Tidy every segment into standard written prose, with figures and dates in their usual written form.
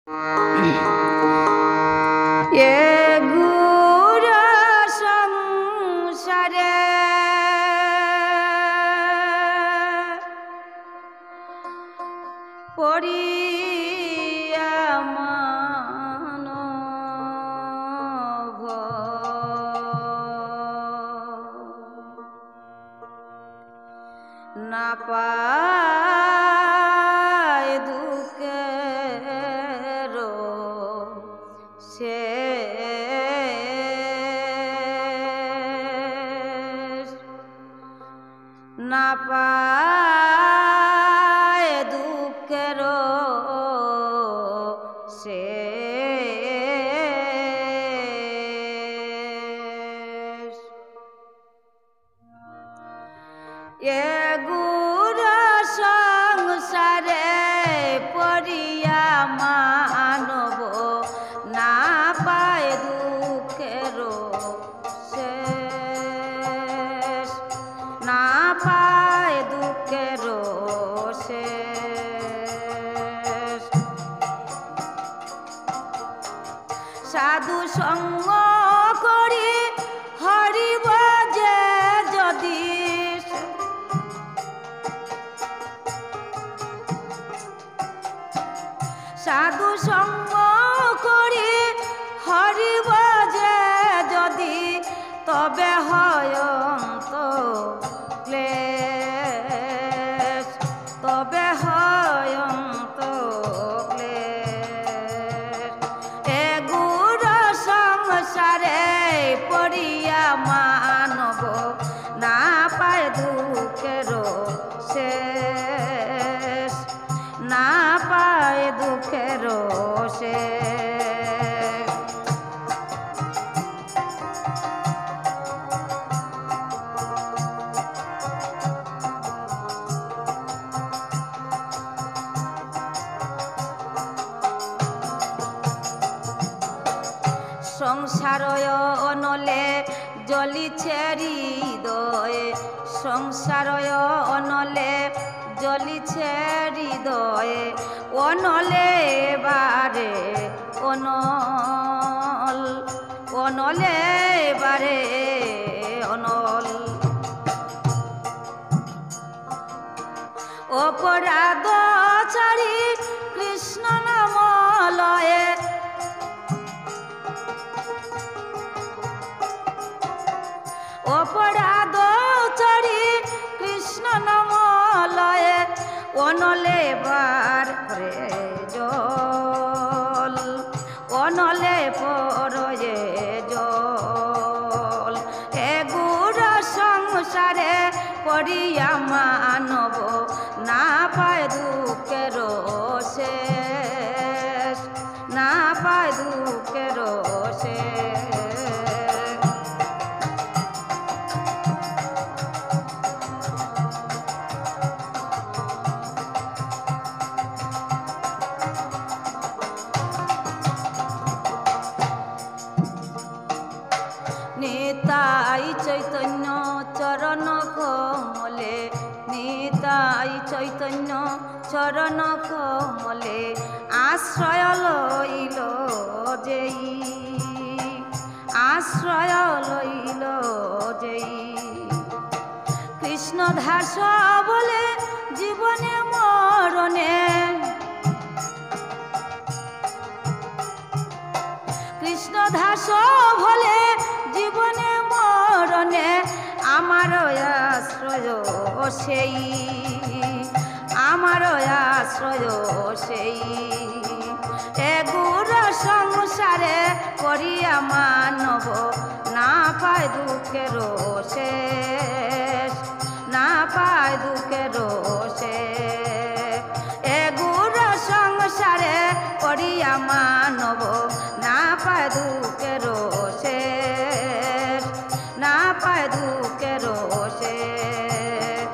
সংসারে পড়িয়া মানব না পায় দুঃখের শেষ, না পায় দুঃখের শেষ। এগুড়া সংসারে পড়িয়া মানব না পায় দুঃখের শেষ, না পায় দুঃখের শেষ। সাধু সঙ্গ করি হরি বাজে যদি, সাধু সঙ্গ করি হরি বাজে যদি, তবে হয় অন্ত ক্লেশ, তবে হয় অন্ত ক্লেশ। এগুড়া সংসারে পড়িয়া মানব না পায় দুঃখের শেষ, না পায় দুঃখের শেষ। সংসারয় অনলে জ্বলিছে হৃদয়ে, সংসারয় অনলে জ্বলিছে হৃদয়ে, অনলে বারে অনল, অনলে বারে অনল। অপরাধ ছাড়ি কৃষ্ণ নাম লয়ে, অপরাধ ছাড়ি কৃষ্ণ নাম লয়ে, অনলে বার করে জল, অনলে পরয়ে জল। এগুড়া সংসারে পড়িয়া মানব না পায় দুঃখের শেষ, না পায় দুঃখের শেষ। নিতাই চৈতন্য চরণ কমলে, নিতাই চৈতন্য চরণ কমলে, আশ্রয় লইল যেই, আশ্রয় লইল যেই। কৃষ্ণ দাস বলে জীবনে মরণে, কৃষ্ণ দাস বলে জীবনে মরণে, আমার আশ্রয় সেই, আমার আশ্রয় সেই। এগুড়া সংসারে পড়িয়া মানব না পায় দুঃখের শেষ, না পায় দুঃখের শেষ। এগুড়া সংসারে পড়িয়া মানব না পায় দুঃখের শেষ, না পায় দুঃখের শেষ।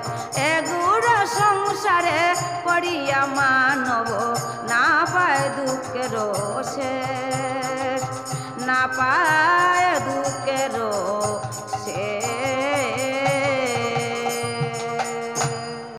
এগুড়া সংসারে পড়িয়া মানব না পায় দুঃখের শেষ, না পায়